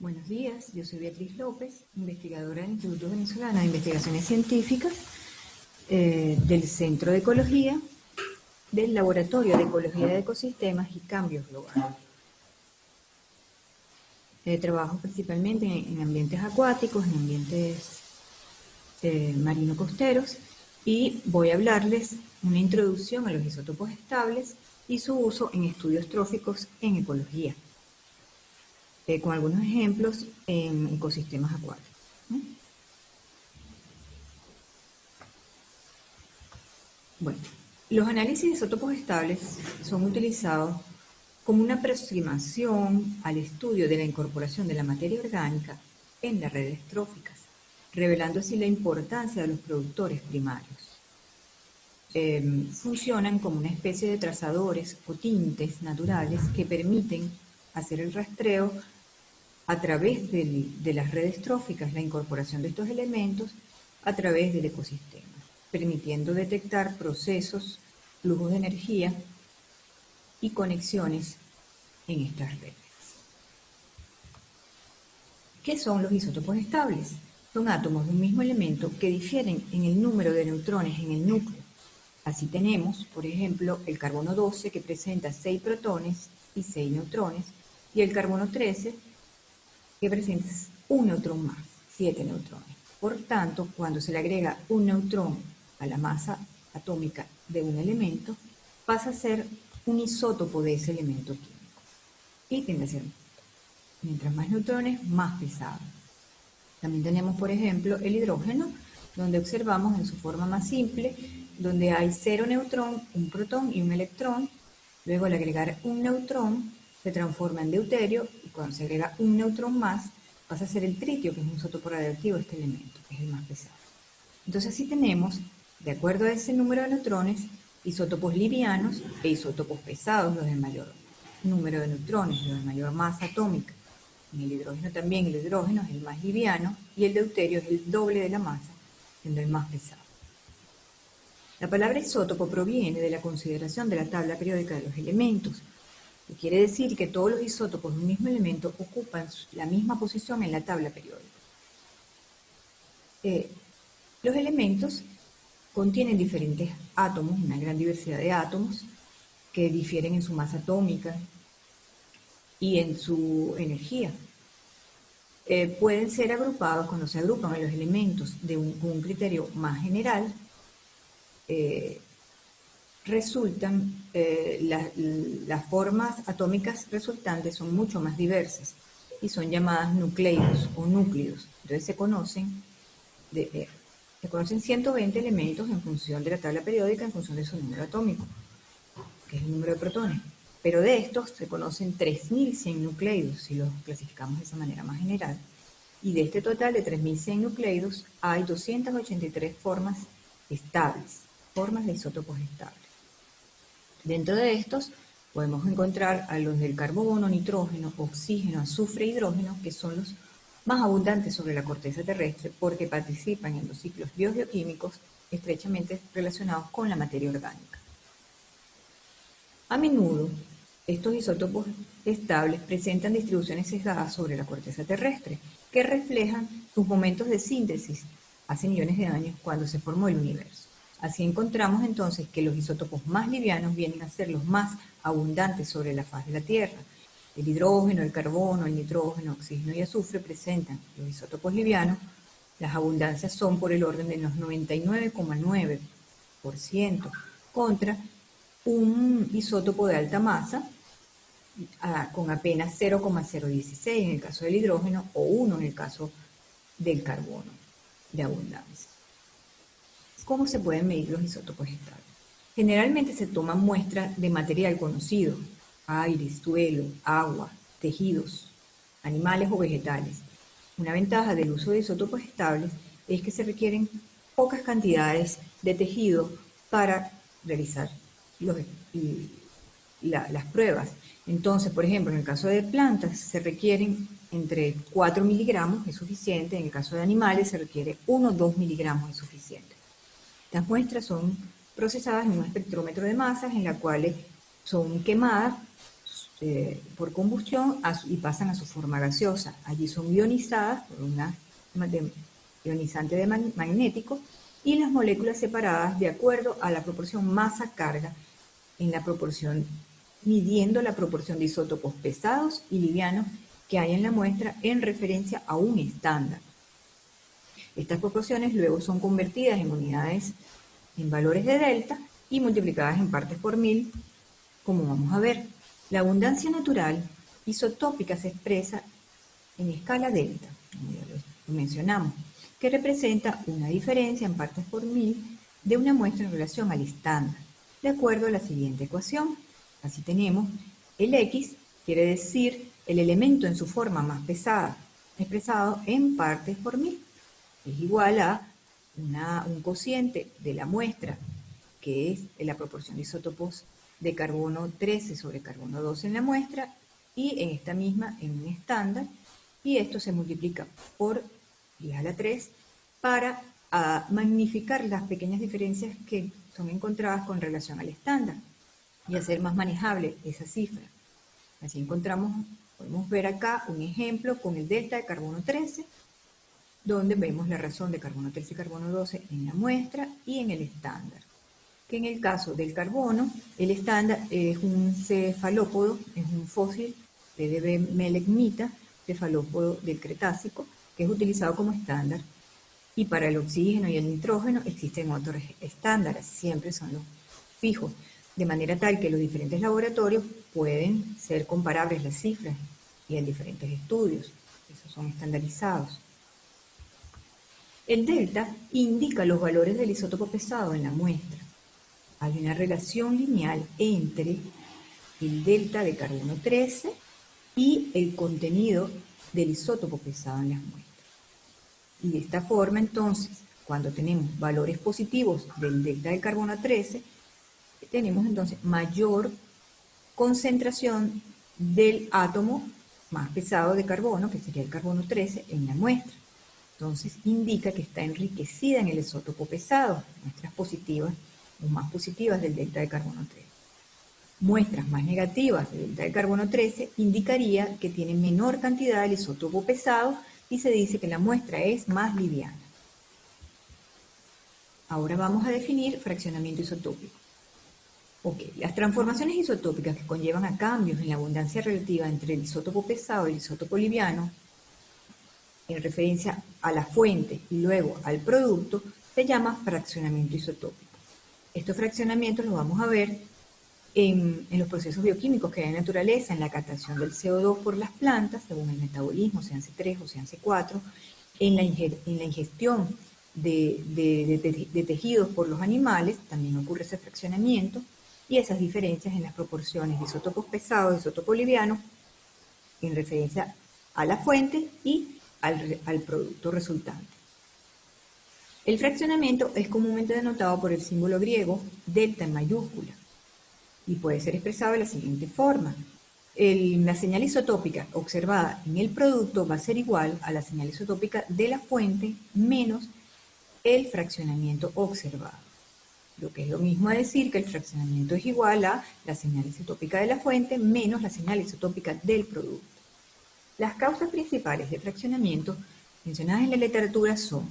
Buenos días, yo soy Beatriz López, investigadora del Instituto Venezolano de Investigaciones Científicas, del Centro de Ecología, del Laboratorio de Ecología de Ecosistemas y Cambios Globales. Trabajo principalmente en ambientes acuáticos, en ambientes marino-costeros, y voy a hablarles una introducción a los isótopos estables y su uso en estudios tróficos en ecología, con algunos ejemplos en ecosistemas acuáticos. Bueno, los análisis de isótopos estables son utilizados como una aproximación al estudio de la incorporación de la materia orgánica en las redes tróficas, revelando así la importancia de los productores primarios. Funcionan como una especie de trazadores o tintes naturales que permiten hacer el rastreo a través de las redes tróficas, la incorporación de estos elementos a través del ecosistema, permitiendo detectar procesos, flujos de energía y conexiones en estas redes. ¿Qué son los isótopos estables? Son átomos de un mismo elemento que difieren en el número de neutrones en el núcleo. Así tenemos, por ejemplo, el carbono 12 que presenta 6 protones y 6 neutrones, y el carbono 13 que presenta un neutrón más, 7 neutrones. Por tanto, cuando se le agrega un neutrón a la masa atómica de un elemento, pasa a ser un isótopo de ese elemento químico. Y tiende a ser, mientras más neutrones, más pesado. También tenemos, por ejemplo, el hidrógeno, donde observamos en su forma más simple, donde hay 0 neutrón, un protón y un electrón. Luego, al agregar un neutrón, se transforma en deuterio, y cuando se agrega un neutrón más, pasa a ser el tritio, que es un isótopo radioactivo de este elemento, que es el más pesado. Entonces, así tenemos, de acuerdo a ese número de neutrones, isótopos livianos e isótopos pesados, los de mayor número de neutrones, los de mayor masa atómica. En el hidrógeno también, el hidrógeno es el más liviano y el deuterio es el doble de la masa, siendo el más pesado. La palabra isótopo proviene de la consideración de la tabla periódica de los elementos, que quiere decir que todos los isótopos de un mismo elemento ocupan la misma posición en la tabla periódica. Los elementos contienen diferentes átomos, una gran diversidad de átomos, que difieren en su masa atómica y en su energía. Pueden ser agrupados, cuando se agrupan a los elementos con un criterio más general, las formas atómicas resultantes son mucho más diversas y son llamadas nucleidos o núcleos. Entonces se conocen 120 elementos en función de la tabla periódica, en función de su número atómico, que es el número de protones. Pero de estos se conocen 3.100 nucleidos, si los clasificamos de esa manera más general. Y de este total de 3.100 nucleidos hay 283 formas estables, formas de isótopos estables. Dentro de estos podemos encontrar a los del carbono, nitrógeno, oxígeno, azufre e hidrógeno, que son los más abundantes sobre la corteza terrestre porque participan en los ciclos biogeoquímicos estrechamente relacionados con la materia orgánica. A menudo, estos isótopos estables presentan distribuciones sesgadas sobre la corteza terrestre, que reflejan sus momentos de síntesis hace millones de años cuando se formó el universo. Así encontramos entonces que los isótopos más livianos vienen a ser los más abundantes sobre la faz de la Tierra. El hidrógeno, el carbono, el nitrógeno, oxígeno y azufre presentan los isótopos livianos. Las abundancias son por el orden de los 99,9% contra un isótopo de alta masa con apenas 0,016 en el caso del hidrógeno o 1 en el caso del carbono de abundancia. ¿Cómo se pueden medir los isótopos estables? Generalmente se toman muestras de material conocido, aire, suelo, agua, tejidos, animales o vegetales. Una ventaja del uso de isótopos estables es que se requieren pocas cantidades de tejido para realizar las pruebas. Entonces, por ejemplo, en el caso de plantas se requieren entre 4 miligramos, es suficiente. En el caso de animales se requiere 1 o 2 miligramos, es suficiente. Las muestras son procesadas en un espectrómetro de masas en la cual son quemadas por combustión y pasan a su forma gaseosa. Allí son ionizadas por una ionizante magnético y las moléculas separadas de acuerdo a la proporción masa-carga en la proporción, midiendo la proporción de isótopos pesados y livianos que hay en la muestra en referencia a un estándar. Estas proporciones luego son convertidas en unidades, en valores de delta y multiplicadas en partes por mil, como vamos a ver. La abundancia natural isotópica se expresa en escala delta, como ya lo mencionamos, que representa una diferencia en partes por mil de una muestra en relación al estándar, de acuerdo a la siguiente ecuación. Así tenemos el X, quiere decir el elemento en su forma más pesada, expresado en partes por mil. Es igual a un cociente de la muestra, que es la proporción de isótopos de carbono 13 sobre carbono 12 en la muestra, y en esta misma en un estándar, y esto se multiplica por 10 a la 3 para magnificar las pequeñas diferencias que son encontradas con relación al estándar y hacer más manejable esa cifra. Así podemos ver acá un ejemplo con el delta de carbono 13, donde vemos la razón de carbono 13 y carbono 12 en la muestra y en el estándar. Que en el caso del carbono, el estándar es un cefalópodo, es un fósil PDB melegmita, cefalópodo del Cretácico, que es utilizado como estándar. Y para el oxígeno y el nitrógeno existen otros estándares, siempre son los fijos, de manera tal que los diferentes laboratorios pueden ser comparables las cifras y en diferentes estudios. Esos son estandarizados. El delta indica los valores del isótopo pesado en la muestra. Hay una relación lineal entre el delta de carbono 13 y el contenido del isótopo pesado en las muestras. Y de esta forma, entonces, cuando tenemos valores positivos del delta de carbono 13, tenemos entonces mayor concentración del átomo más pesado de carbono, que sería el carbono 13, en la muestra. Entonces indica que está enriquecida en el isótopo pesado, muestras positivas o más positivas del delta de carbono 13. Muestras más negativas del delta de carbono 13 indicaría que tiene menor cantidad del isótopo pesado y se dice que la muestra es más liviana. Ahora vamos a definir fraccionamiento isotópico. Las transformaciones isotópicas que conllevan a cambios en la abundancia relativa entre el isótopo pesado y el isótopo liviano, en referencia a la fuente y luego al producto, se llama fraccionamiento isotópico. Estos fraccionamientos los vamos a ver en los procesos bioquímicos que hay en la naturaleza, en la captación del CO2 por las plantas, según el metabolismo, sean C3 o sean C4, en la ingestión de tejidos por los animales, también ocurre ese fraccionamiento, y esas diferencias en las proporciones de isótopos pesados y isótopos livianos en referencia a la fuente y al producto resultante. El fraccionamiento es comúnmente denotado por el símbolo griego delta en mayúscula y puede ser expresado de la siguiente forma. La señal isotópica observada en el producto va a ser igual a la señal isotópica de la fuente menos el fraccionamiento observado. Lo que es lo mismo a decir que el fraccionamiento es igual a la señal isotópica de la fuente menos la señal isotópica del producto. Las causas principales de fraccionamiento mencionadas en la literatura son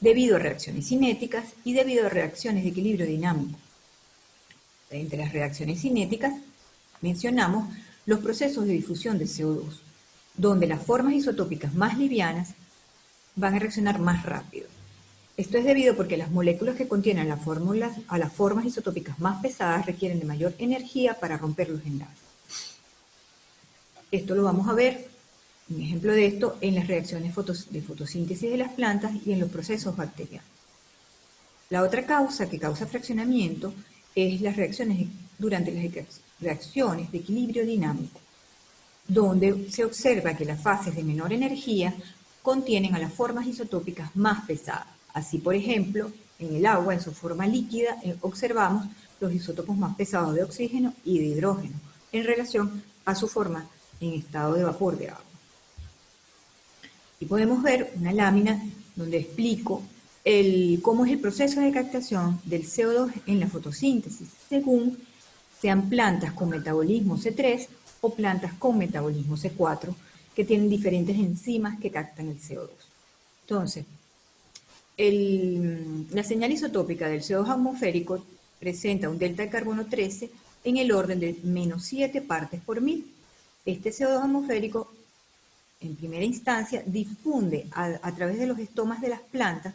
debido a reacciones cinéticas y debido a reacciones de equilibrio dinámico. Entre las reacciones cinéticas mencionamos los procesos de difusión del CO2, donde las formas isotópicas más livianas van a reaccionar más rápido. Esto es debido porque las moléculas que contienen las formas isotópicas más pesadas requieren de mayor energía para romper los enlaces. Esto lo vamos a ver, un ejemplo de esto, en las reacciones de fotosíntesis de las plantas y en los procesos bacterianos. La otra causa que causa fraccionamiento es las reacciones durante las reacciones de equilibrio dinámico, donde se observa que las fases de menor energía contienen a las formas isotópicas más pesadas. Así, por ejemplo, en el agua, en su forma líquida, observamos los isótopos más pesados de oxígeno y de hidrógeno en relación a su forma en estado de vapor de agua. Y podemos ver una lámina donde explico cómo es el proceso de captación del CO2 en la fotosíntesis, según sean plantas con metabolismo C3 o plantas con metabolismo C4 que tienen diferentes enzimas que captan el CO2. Entonces, la señal isotópica del CO2 atmosférico presenta un delta de carbono 13 en el orden de menos 7 partes por mil. Este CO2 atmosférico, en primera instancia, difunde a través de los estomas de las plantas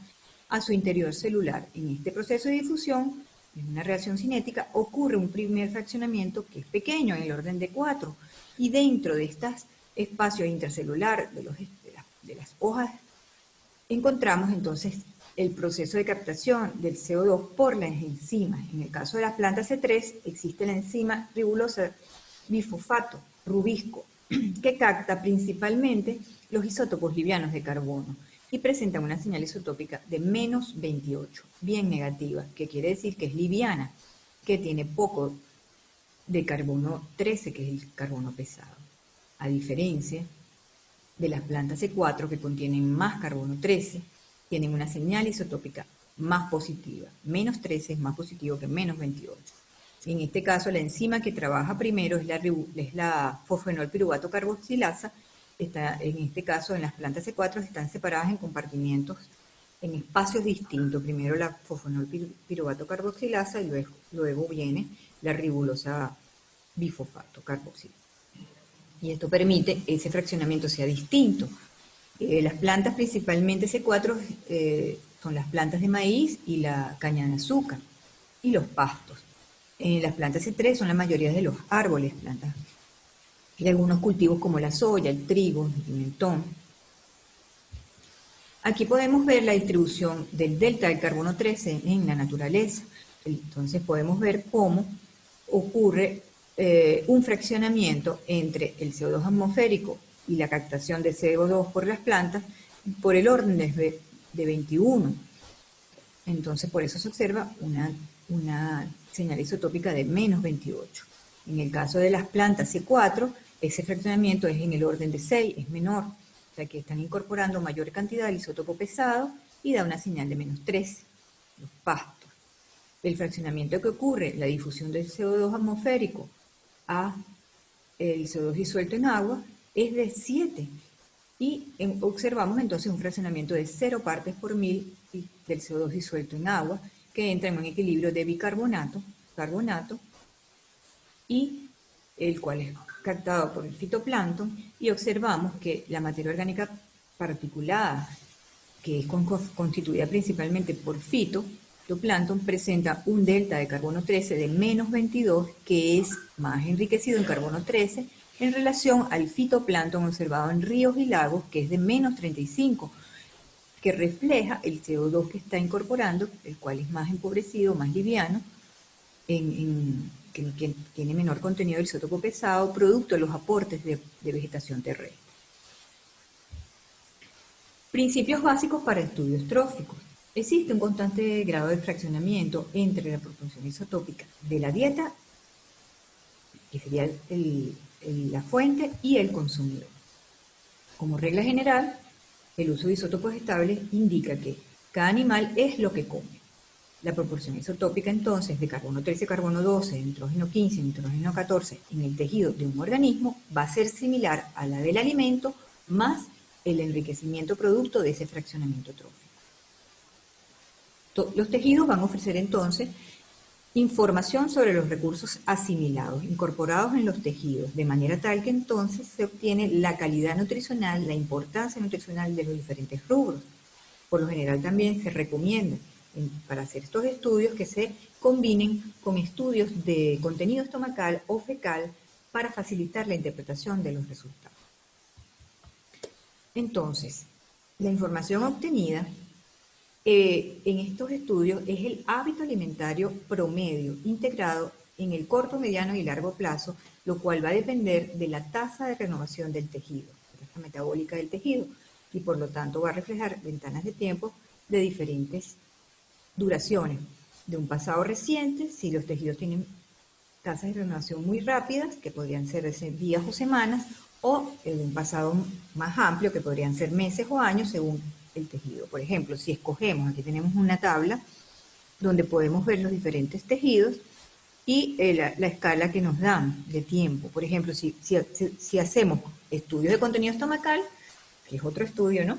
a su interior celular. En este proceso de difusión, en una reacción cinética, ocurre un primer fraccionamiento que es pequeño, en el orden de 4, y dentro de estos espacios intracelular de las hojas encontramos entonces el proceso de captación del CO2 por las enzimas. En el caso de las plantas C3 existe la enzima ribulosa bifosfato, rubisco, que capta principalmente los isótopos livianos de carbono y presenta una señal isotópica de menos 28, bien negativa, que quiere decir que es liviana, que tiene poco de carbono 13, que es el carbono pesado. A diferencia de las plantas C4, que contienen más carbono 13, tienen una señal isotópica más positiva. Menos 13 es más positivo que menos 28. En este caso, la enzima que trabaja primero es la fosfenolpiruvato carboxilasa. En este caso, en las plantas C4 están separadas en compartimientos, en espacios distintos. Primero la fosfenolpiruvato carboxilasa y luego viene la ribulosa bifosfato carboxilasa. Y esto permite que ese fraccionamiento sea distinto. Las plantas principalmente C4 son las plantas de maíz y la caña de azúcar y los pastos. Las plantas C3 son la mayoría de los árboles, plantas y algunos cultivos como la soya, el trigo, el pimentón. Aquí podemos ver la distribución del delta del carbono 13 en la naturaleza. Entonces podemos ver cómo ocurre un fraccionamiento entre el CO2 atmosférico y la captación de CO2 por las plantas por el orden de 21. Entonces por eso se observa una señal isotópica de menos 28. En el caso de las plantas C4, ese fraccionamiento es en el orden de 6, es menor, o sea que están incorporando mayor cantidad del isótopo pesado y da una señal de menos 13, los pastos. El fraccionamiento que ocurre, la difusión del CO2 atmosférico a el CO2 disuelto en agua, es de 7. Y observamos entonces un fraccionamiento de 0 partes por mil del CO2 disuelto en agua, que entra en un equilibrio de bicarbonato, carbonato, y el cual es captado por el fitoplancton, y observamos que la materia orgánica particulada, que es constituida principalmente por fitoplancton, presenta un delta de carbono 13 de menos 22, que es más enriquecido en carbono 13 en relación al fitoplancton observado en ríos y lagos, que es de menos 35, que refleja el CO2 que está incorporando, el cual es más empobrecido, más liviano, que tiene menor contenido del isótopo pesado, producto de los aportes de vegetación terrestre. Principios básicos para estudios tróficos. Existe un constante grado de fraccionamiento entre la proporción isotópica de la dieta, que sería la fuente, y el consumidor. Como regla general, el uso de isótopos estables indica que cada animal es lo que come. La proporción isotópica entonces de carbono 13, carbono 12, nitrógeno 15, nitrógeno 14 en el tejido de un organismo va a ser similar a la del alimento más el enriquecimiento producto de ese fraccionamiento trófico. Los tejidos van a ofrecer entonces información sobre los recursos asimilados, incorporados en los tejidos, de manera tal que entonces se obtiene la calidad nutricional, la importancia nutricional de los diferentes rubros. Por lo general también se recomienda para hacer estos estudios que se combinen con estudios de contenido estomacal o fecal para facilitar la interpretación de los resultados. Entonces, la información obtenida en estos estudios es el hábito alimentario promedio integrado en el corto, mediano y largo plazo, lo cual va a depender de la tasa de renovación del tejido, la tasa metabólica del tejido, y por lo tanto va a reflejar ventanas de tiempo de diferentes duraciones. De un pasado reciente, si los tejidos tienen tasas de renovación muy rápidas, que podrían ser días o semanas, o en un pasado más amplio, que podrían ser meses o años, según el tejido. Por ejemplo, si escogemos, aquí tenemos una tabla donde podemos ver los diferentes tejidos, y la escala que nos dan de tiempo. Por ejemplo, si hacemos estudios de contenido estomacal, que es otro estudio, ¿no?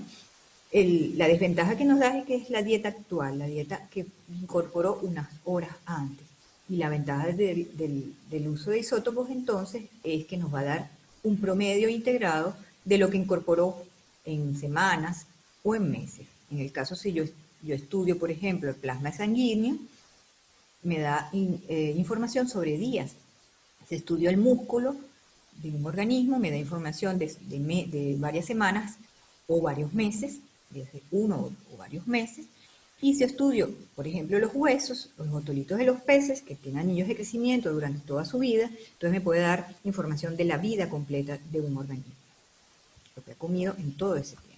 La desventaja que nos da es que es la dieta actual, la dieta que incorporó unas horas antes. Y la ventaja del uso de isótopos entonces es que nos va a dar un promedio integrado de lo que incorporó en semanas o en meses. En el caso si yo estudio, por ejemplo, el plasma sanguíneo, me da información sobre días. Si estudio el músculo de un organismo, me da información de varias semanas o varios meses, desde uno o varios meses. Y si estudio, por ejemplo, los huesos, los otolitos de los peces, que tienen anillos de crecimiento durante toda su vida, entonces me puede dar información de la vida completa de un organismo, lo que ha comido en todo ese tiempo.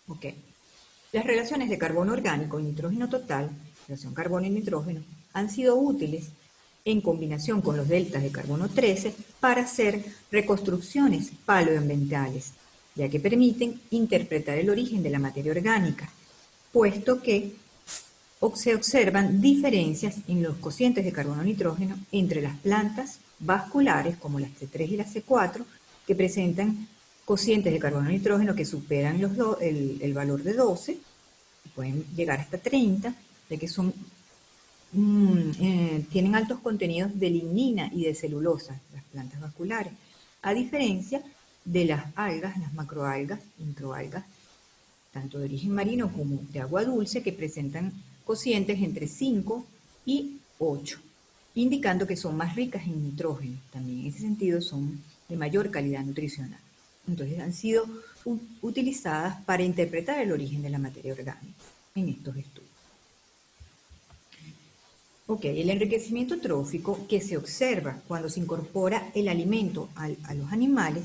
Ok. Las relaciones de carbono orgánico y nitrógeno total, relación carbono y nitrógeno, han sido útiles en combinación con los deltas de carbono 13 para hacer reconstrucciones paleoambientales, ya que permiten interpretar el origen de la materia orgánica, puesto que se observan diferencias en los cocientes de carbono-nitrógeno entre las plantas vasculares, como las C3 y las C4, que presentan cocientes de carbono-nitrógeno que superan el valor de 12, pueden llegar hasta 30, de que tienen altos contenidos de lignina y de celulosa, las plantas vasculares, a diferencia de las algas, las macroalgas, microalgas, tanto de origen marino como de agua dulce, que presentan cocientes entre 5 y 8, indicando que son más ricas en nitrógeno. También en ese sentido son de mayor calidad nutricional. Entonces han sido utilizadas para interpretar el origen de la materia orgánica en estos estudios. Ok, el enriquecimiento trófico que se observa cuando se incorpora el alimento a los animales,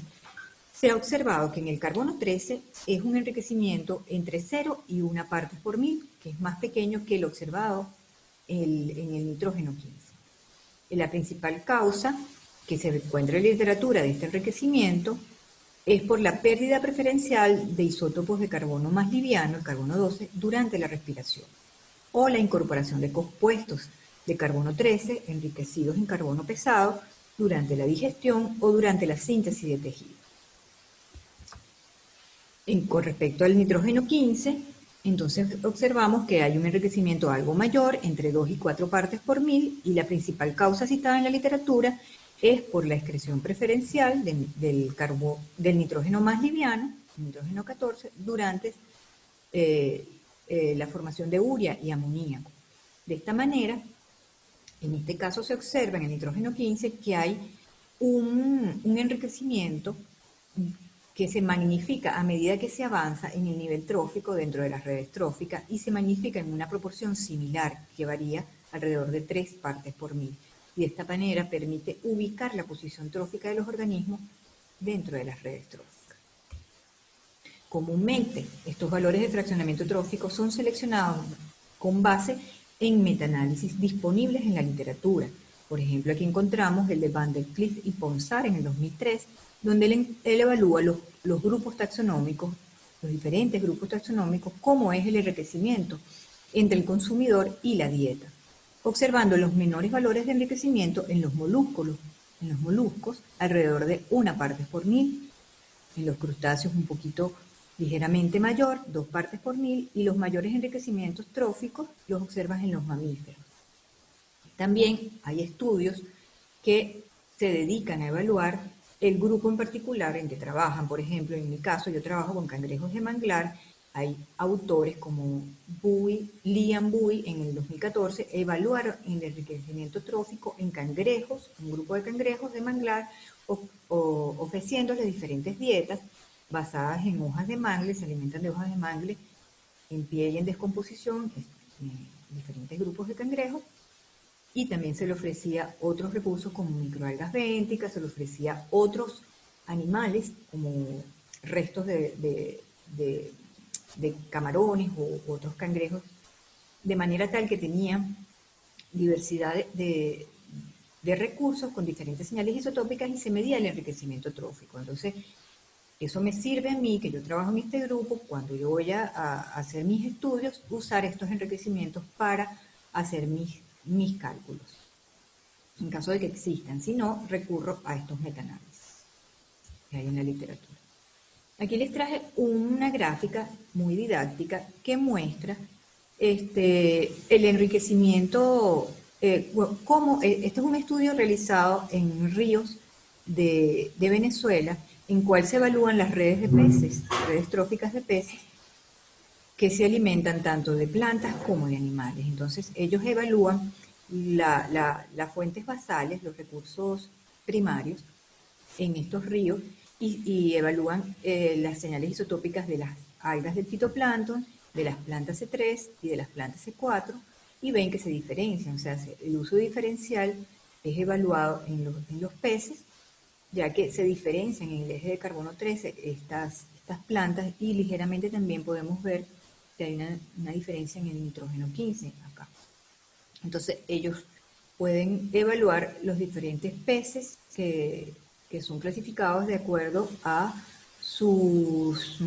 se ha observado que en el carbono 13 es un enriquecimiento entre 0 y 1 partes por mil, que es más pequeño que el observado en el nitrógeno 15. La principal causa que se encuentra en la literatura de este enriquecimiento es por la pérdida preferencial de isótopos de carbono más liviano, el carbono 12, durante la respiración, o la incorporación de compuestos de carbono 13 enriquecidos en carbono pesado durante la digestión o durante la síntesis de tejido. Con respecto al nitrógeno 15, entonces observamos que hay un enriquecimiento algo mayor, entre 2 y 4 partes por mil, y la principal causa citada en la literatura es por la excreción preferencial del nitrógeno más liviano, el nitrógeno 14, durante la formación de urea y amoníaco. De esta manera, en este caso se observa en el nitrógeno 15 que hay un enriquecimiento que se magnifica a medida que se avanza en el nivel trófico dentro de las redes tróficas y se magnifica en una proporción similar que varía alrededor de 3 partes por mil. Y de esta manera permite ubicar la posición trófica de los organismos dentro de las redes tróficas. Comúnmente, estos valores de fraccionamiento trófico son seleccionados con base en metaanálisis disponibles en la literatura. Por ejemplo, aquí encontramos el de Van der Klief y Ponsar en el 2003, donde él evalúa los grupos taxonómicos, los diferentes grupos taxonómicos, cómo es el enriquecimiento entre el consumidor y la dieta, observando los menores valores de enriquecimiento en los moluscos, alrededor de 1 parte por mil, en los crustáceos un poquito ligeramente mayor, 2 partes por mil, y los mayores enriquecimientos tróficos los observas en los mamíferos. También hay estudios que se dedican a evaluar el grupo en particular en que trabajan. Por ejemplo, en mi caso, yo trabajo con cangrejos de manglar. Hay autores como Liam Buy en el 2014 evaluaron el enriquecimiento trófico en cangrejos, un grupo de cangrejos de manglar, ofreciéndoles diferentes dietas basadas en hojas de mangle, se alimentan de hojas de mangle en pie y en descomposición, diferentes grupos de cangrejos. Y también se le ofrecía otros recursos como microalgas bénticas, se le ofrecía otros animales como restos de camarones u otros cangrejos, de manera tal que tenían diversidad de recursos con diferentes señales isotópicas y se medía el enriquecimiento trófico. Entonces, eso me sirve a mí, que yo trabajo en este grupo, cuando yo voy a hacer mis estudios, usar estos enriquecimientos para hacer mis mis cálculos, en caso de que existan. Si no, recurro a estos metaanálisis que hay en la literatura. Aquí les traje una gráfica muy didáctica que muestra el enriquecimiento, este es un estudio realizado en ríos de Venezuela, en cual se evalúan las redes de peces, redes tróficas de peces, que se alimentan tanto de plantas como de animales. Entonces, ellos evalúan las fuentes basales, los recursos primarios en estos ríos y evalúan las señales isotópicas de las algas del fitoplancton, de las plantas C3 y de las plantas C4 y ven que se diferencian. O sea, el uso diferencial es evaluado en los peces, ya que se diferencian en el eje de carbono 13 estas plantas y ligeramente también podemos ver que hay una diferencia en el nitrógeno 15 acá. Entonces ellos pueden evaluar los diferentes peces que son clasificados de acuerdo a sus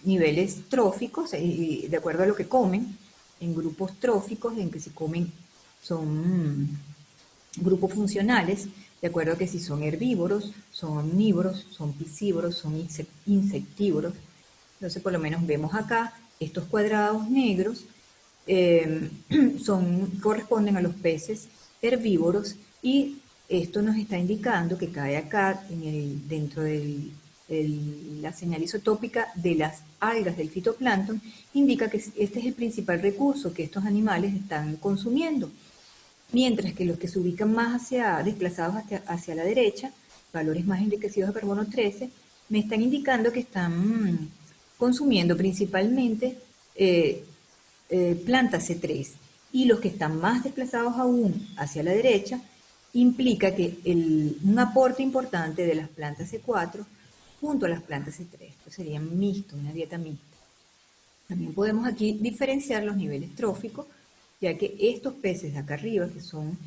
niveles tróficos y de acuerdo a lo que comen, en grupos tróficos en que se comen son grupos funcionales, de acuerdo a que si son herbívoros, son omnívoros, son piscívoros, son insectívoros. Entonces, por lo menos vemos acá estos cuadrados negros corresponden a los peces herbívoros y esto nos está indicando que cae acá dentro de la señal isotópica de las algas del fitoplancton, indica que este es el principal recurso que estos animales están consumiendo. Mientras que los que se ubican más desplazados hacia la derecha, valores más enriquecidos de carbono 13, me están indicando que están consumiendo principalmente plantas C3. Y los que están más desplazados aún hacia la derecha, implica que un aporte importante de las plantas C4 junto a las plantas C3. Esto sería mixto, una dieta mixta. También podemos aquí diferenciar los niveles tróficos, ya que estos peces de acá arriba, que son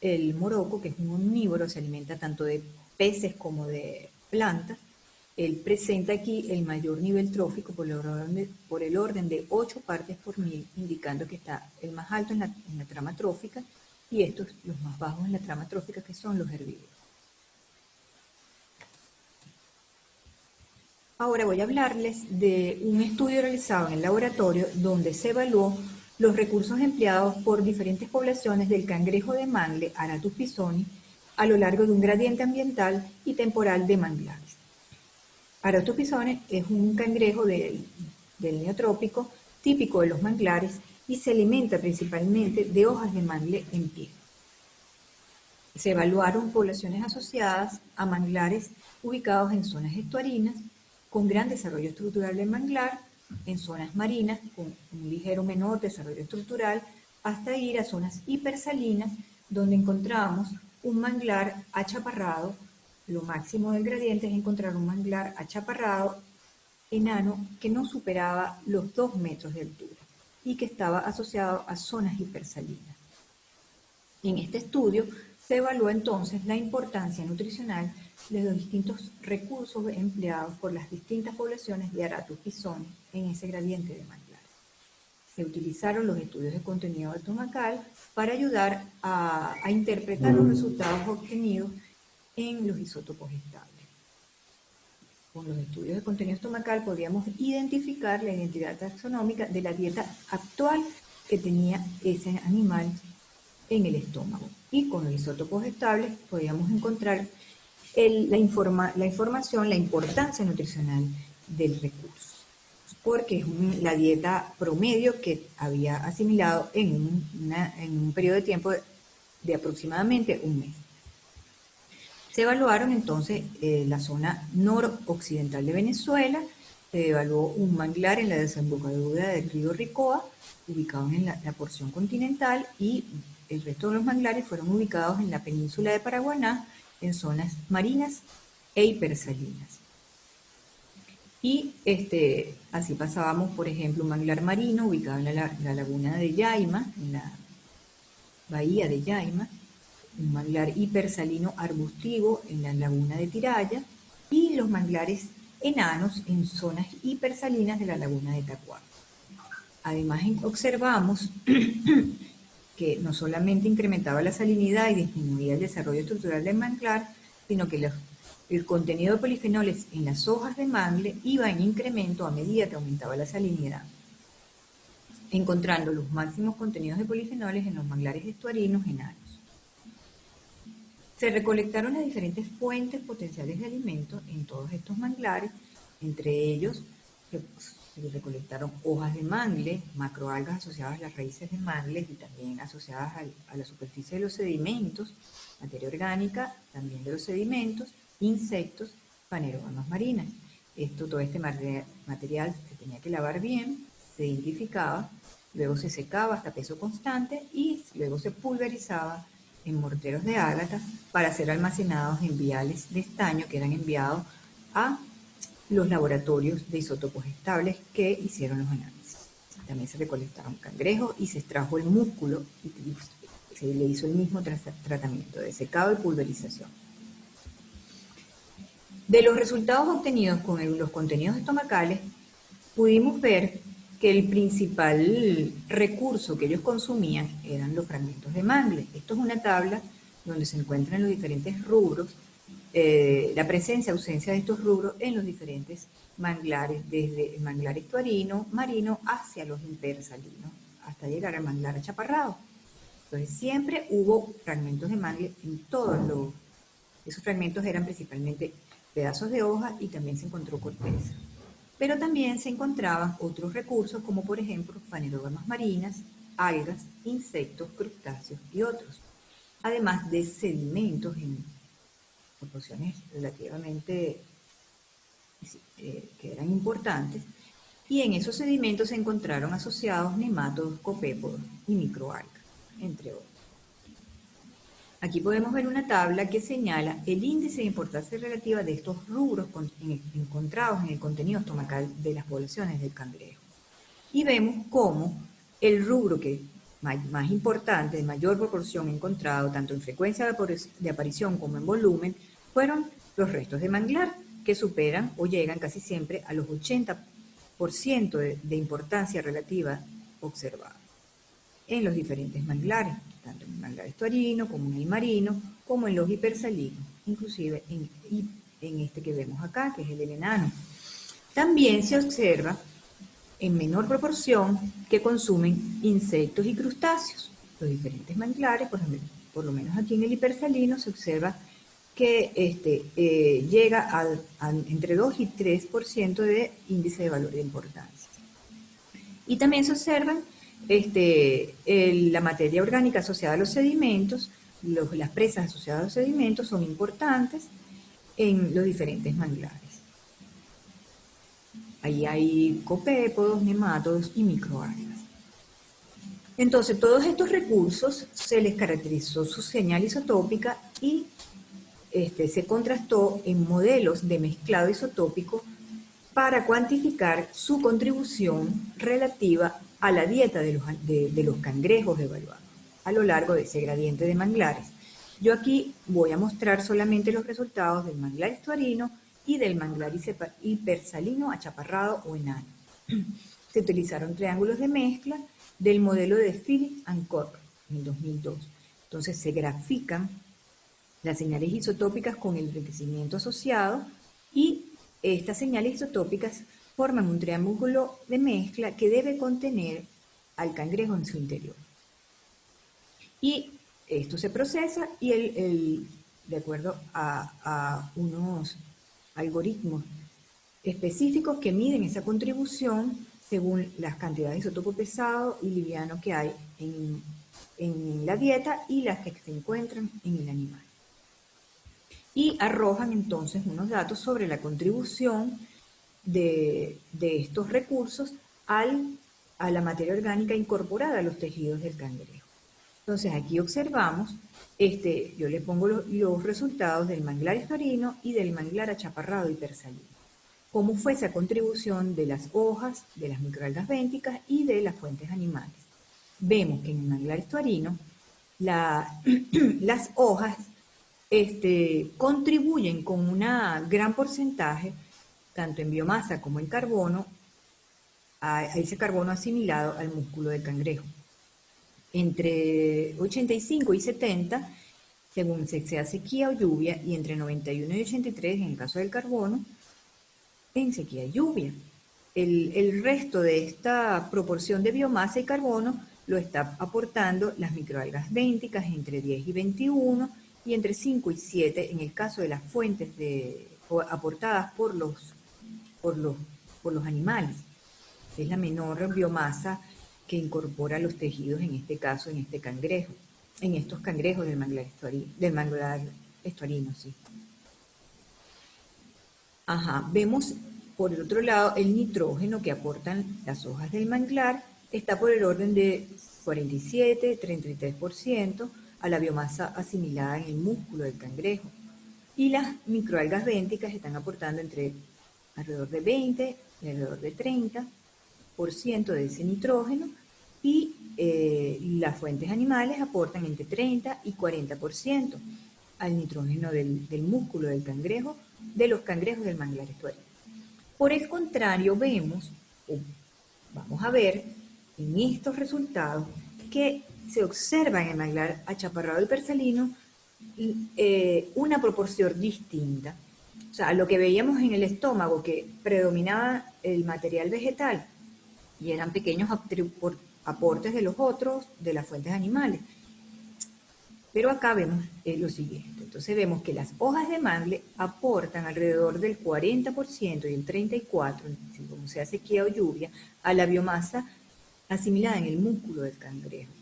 el moroco, que es un omnívoro, se alimenta tanto de peces como de plantas, él presenta aquí el mayor nivel trófico por el orden de 8 partes por mil, indicando que está el más alto en la trama trófica y estos los más bajos en la trama trófica, que son los herbívoros. Ahora voy a hablarles de un estudio realizado en el laboratorio donde se evaluó los recursos empleados por diferentes poblaciones del cangrejo de mangle Aratus pisoni a lo largo de un gradiente ambiental y temporal de manglares. Aratus pisoni es un cangrejo del neotrópico típico de los manglares y se alimenta principalmente de hojas de mangle en pie. Se evaluaron poblaciones asociadas a manglares ubicados en zonas estuarinas con gran desarrollo estructural del manglar, en zonas marinas con un ligero menor desarrollo estructural, hasta ir a zonas hipersalinas donde encontramos un manglar achaparrado. Lo máximo del gradiente es encontrar un manglar achaparrado enano que no superaba los 2 metros de altura y que estaba asociado a zonas hipersalinas. En este estudio se evaluó entonces la importancia nutricional de los distintos recursos empleados por las distintas poblaciones de Aratus pisoni en ese gradiente de manglares. Se utilizaron los estudios de contenido estomacal para ayudar a interpretar los resultados obtenidos en los isótopos estables. Con los estudios de contenido estomacal podríamos identificar la identidad taxonómica de la dieta actual que tenía ese animal en el estómago. Y con los isótopos estables podríamos encontrar la información, la importancia nutricional del recurso, porque es la dieta promedio que había asimilado en un periodo de tiempo de aproximadamente un mes. Se evaluaron entonces la zona noroccidental de Venezuela, se evaluó un manglar en la desembocadura del río Ricoa, ubicado en la porción continental, y el resto de los manglares fueron ubicados en la península de Paraguaná, en zonas marinas e hipersalinas. Y así pasábamos, por ejemplo, un manglar marino ubicado en la laguna de Yaima, en la bahía de Yaima, un manglar hipersalino arbustivo en la laguna de Tiraya y los manglares enanos en zonas hipersalinas de la laguna de Tacuá. Además, observamos que que no solamente incrementaba la salinidad y disminuía el desarrollo estructural del manglar, sino que el contenido de polifenoles en las hojas de mangle iba en incremento a medida que aumentaba la salinidad, encontrando los máximos contenidos de polifenoles en los manglares estuarinos enanos. Se recolectaron las diferentes fuentes potenciales de alimento en todos estos manglares, entre ellos se recolectaron hojas de mangle, macroalgas asociadas a las raíces de mangle y también asociadas a la superficie de los sedimentos, materia orgánica también de los sedimentos, insectos, fanerógamas marinas. Todo este material se tenía que lavar bien, se identificaba, luego se secaba hasta peso constante y luego se pulverizaba en morteros de ágata para ser almacenados en viales de estaño que eran enviados a los laboratorios de isótopos estables que hicieron los análisis. También se recolectaron cangrejos y se extrajo el músculo y se le hizo el mismo tratamiento de secado y pulverización. De los resultados obtenidos con los contenidos estomacales, pudimos ver que el principal recurso que ellos consumían eran los fragmentos de mangle. Esto es una tabla donde se encuentran los diferentes rubros, la presencia, ausencia de estos rubros en los diferentes manglares, desde el manglar estuarino, marino, hacia los hipersalinos, hasta llegar al manglar achaparrado. Entonces siempre hubo fragmentos de mangle en todos los... Esos fragmentos eran principalmente pedazos de hoja y también se encontró corteza. Pero también se encontraban otros recursos como por ejemplo fanerógamas marinas, algas, insectos, crustáceos y otros. Además de sedimentos en proporciones relativamente que eran importantes, y en esos sedimentos se encontraron asociados nemátodos, copépodos y microalgas, entre otros. Aquí podemos ver una tabla que señala el índice de importancia relativa de estos rubros encontrados en el contenido estomacal de las poblaciones del cangrejo. Y vemos cómo el rubro que más importante, de mayor proporción encontrado, tanto en frecuencia de aparición como en volumen, fueron los restos de manglar, que superan o llegan casi siempre a los 80% de importancia relativa observada en los diferentes manglares, tanto en el manglar estuarino como en el marino, como en los hipersalinos, inclusive en este que vemos acá, que es el enano. También se observa en menor proporción que consumen insectos y crustáceos. Los diferentes manglares, por lo menos aquí en el hipersalino, se observa que llega a entre 2 y 3% de índice de valor de importancia. Y también se observan la materia orgánica asociada a los sedimentos, las presas asociadas a los sedimentos son importantes en los diferentes manglares. Ahí hay copépodos, nemátodos y microalgas. Entonces, todos estos recursos se les caracterizó su señal isotópica y se contrastó en modelos de mezclado isotópico para cuantificar su contribución relativa a la dieta de los cangrejos evaluados a lo largo de ese gradiente de manglares. Yo aquí voy a mostrar solamente los resultados del manglar estuarino y del manglar hipersalino achaparrado o enano. Se utilizaron triángulos de mezcla del modelo de Phillips and Koch en el 2002. Entonces se grafican las señales isotópicas con el enriquecimiento asociado y estas señales isotópicas forman un triángulo de mezcla que debe contener al cangrejo en su interior. Y esto se procesa y de acuerdo a unos algoritmos específicos que miden esa contribución según las cantidades de isótopo pesado y liviano que hay en la dieta y las que se encuentran en el animal. Y arrojan entonces unos datos sobre la contribución de estos recursos a la materia orgánica incorporada a los tejidos del cangrejo. Entonces aquí observamos, yo le pongo los resultados del manglar estuarino y del manglar achaparrado hipersalino. Cómo fue esa contribución de las hojas, de las microalgas bénticas y de las fuentes animales. Vemos que en el manglar estuarino las hojas contribuyen con un gran porcentaje, tanto en biomasa como en carbono, a ese carbono asimilado al músculo del cangrejo. entre 85 y 70 según sea sequía o lluvia, y entre 91 y 83 en el caso del carbono, en sequía y lluvia. El resto de esta proporción de biomasa y carbono lo está aportando las microalgas bénticas entre 10 y 21 y entre 5 y 7 en el caso de las fuentes aportadas por los animales. Es la menor biomasa que incorpora los tejidos, en este caso, en estos cangrejos del manglar estuarino, sí. Ajá, vemos por el otro lado el nitrógeno que aportan las hojas del manglar, está por el orden de 47-33% a la biomasa asimilada en el músculo del cangrejo. Y las microalgas bénticas están aportando entre alrededor de 20 y alrededor de 30% de ese nitrógeno, y las fuentes animales aportan entre 30 y 40% al nitrógeno del músculo del cangrejo, de los cangrejos del manglar estuarino. Por el contrario, vamos a ver en estos resultados que se observa en el manglar achaparrado y persalino una proporción distinta. O sea, lo que veíamos en el estómago, que predominaba el material vegetal y eran pequeños aportes de los otros, de las fuentes animales. Pero acá vemos lo siguiente. Entonces vemos que las hojas de mangle aportan alrededor del 40% y el 34%, como sea sequía o lluvia, a la biomasa asimilada en el músculo del cangrejo.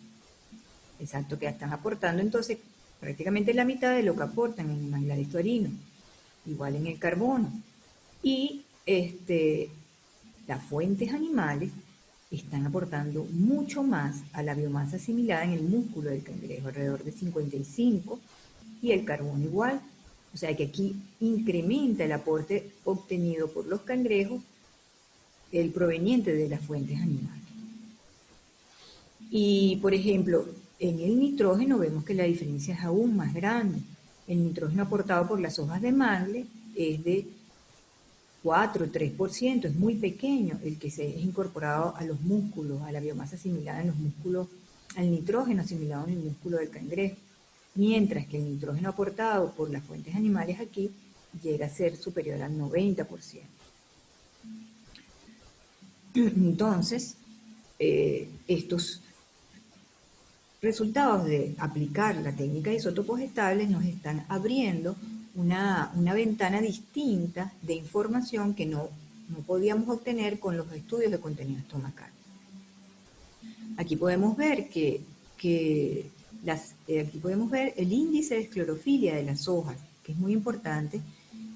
Exacto, que están aportando entonces prácticamente la mitad de lo que aportan en el manglar estuarino, igual en el carbono. Y las fuentes animales están aportando mucho más a la biomasa asimilada en el músculo del cangrejo, alrededor de 55%, y el carbono igual. O sea que aquí incrementa el aporte obtenido por los cangrejos, el proveniente de las fuentes animales. Y, por ejemplo, en el nitrógeno vemos que la diferencia es aún más grande. El nitrógeno aportado por las hojas de mangle es de 4-3%, es muy pequeño el que se es incorporado a los músculos, a la biomasa asimilada en los músculos, al nitrógeno asimilado en el músculo del cangrejo, mientras que el nitrógeno aportado por las fuentes animales aquí llega a ser superior al 90%. Entonces, estos resultados de aplicar la técnica de isótopos estables nos están abriendo una ventana distinta de información que no podíamos obtener con los estudios de contenido estomacal. Aquí podemos ver aquí podemos ver el índice de esclerofilia de las hojas, que es muy importante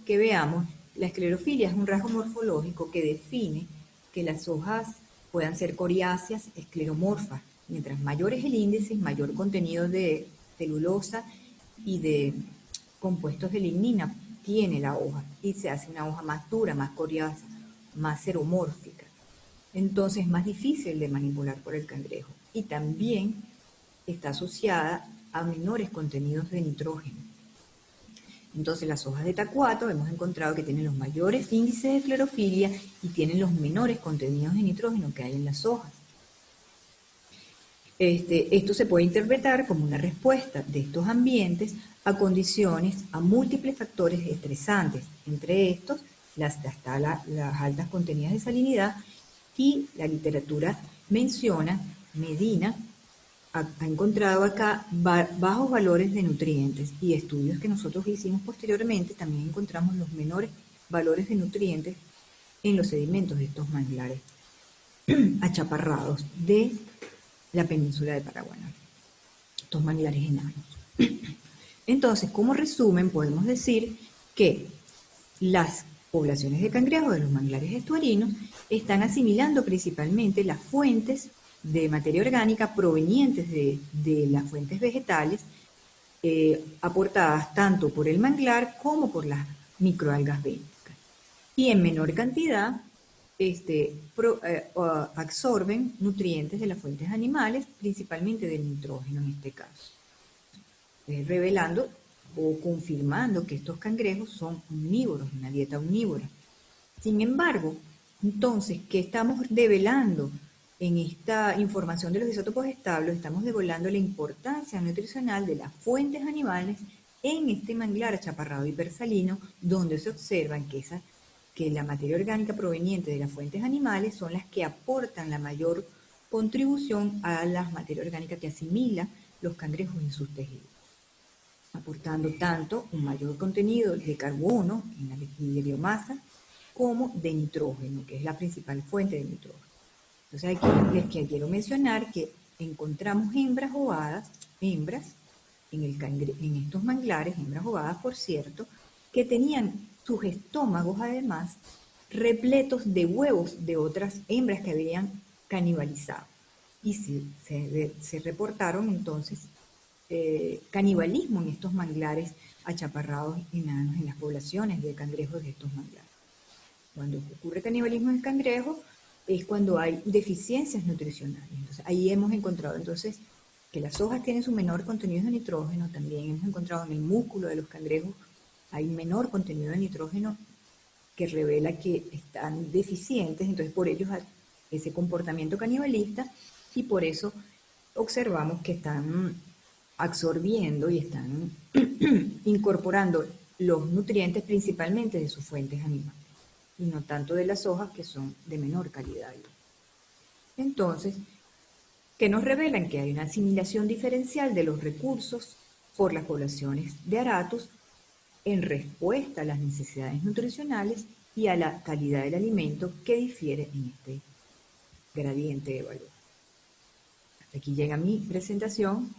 que veamos. La esclerofilia es un rasgo morfológico que define que las hojas puedan ser coriáceas, escleromorfas. Mientras mayor es el índice, mayor contenido de celulosa y de compuestos de lignina tiene la hoja, y se hace una hoja más dura, más coriácea, más xeromórfica. Entonces es más difícil de manipular por el cangrejo, y también está asociada a menores contenidos de nitrógeno. Entonces las hojas de tacuato hemos encontrado que tienen los mayores índices de esclerofilia y tienen los menores contenidos de nitrógeno que hay en las hojas. Esto se puede interpretar como una respuesta de estos ambientes a condiciones, a múltiples factores estresantes. Entre estos, las altas contenidas de salinidad, y la literatura menciona, Medina ha encontrado acá bajos valores de nutrientes, y estudios que nosotros hicimos posteriormente también encontramos los menores valores de nutrientes en los sedimentos de estos manglares achaparrados de la península de Paraguaná, estos manglares enanos. Entonces, como resumen, podemos decir que las poblaciones de cangrejos de los manglares estuarinos están asimilando principalmente las fuentes de materia orgánica provenientes de las fuentes vegetales, aportadas tanto por el manglar como por las microalgas bénticas. Y en menor cantidad absorben nutrientes de las fuentes animales, principalmente del nitrógeno en este caso, revelando o confirmando que estos cangrejos son omnívoros, una dieta omnívora. Sin embargo, entonces, ¿qué estamos develando En esta información de los isótopos estables estamos devolviendo la importancia nutricional de las fuentes animales en este manglar achaparrado hipersalino, donde se observan que la materia orgánica proveniente de las fuentes animales son las que aportan la mayor contribución a la materia orgánica que asimila los cangrejos en sus tejidos, aportando tanto un mayor contenido de carbono y de biomasa como de nitrógeno, que es la principal fuente de nitrógeno. Entonces aquí les quiero mencionar que encontramos hembras ovadas, en estos manglares, hembras ovadas por cierto, que tenían sus estómagos además repletos de huevos de otras hembras que habían canibalizado. Y se reportaron entonces canibalismo en estos manglares achaparrados enanos, en las poblaciones de cangrejos de estos manglares. Cuando ocurre canibalismo en cangrejo es cuando hay deficiencias nutricionales. Entonces, ahí hemos encontrado entonces que las hojas tienen su menor contenido de nitrógeno, también hemos encontrado en el músculo de los cangrejos hay menor contenido de nitrógeno que revela que están deficientes, entonces por ello ese comportamiento canibalista y por eso observamos que están absorbiendo y están incorporando los nutrientes principalmente de sus fuentes animales y no tanto de las hojas que son de menor calidad. Entonces, que nos revelan que hay una asimilación diferencial de los recursos por las poblaciones de aratus en respuesta a las necesidades nutricionales y a la calidad del alimento que difiere en este gradiente de valor. Hasta aquí llega mi presentación,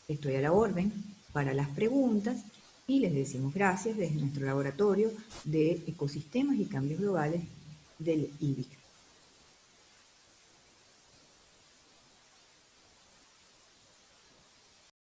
estoy a la orden para las preguntas y les decimos gracias desde nuestro laboratorio de ecosistemas y cambios globales del IBIC.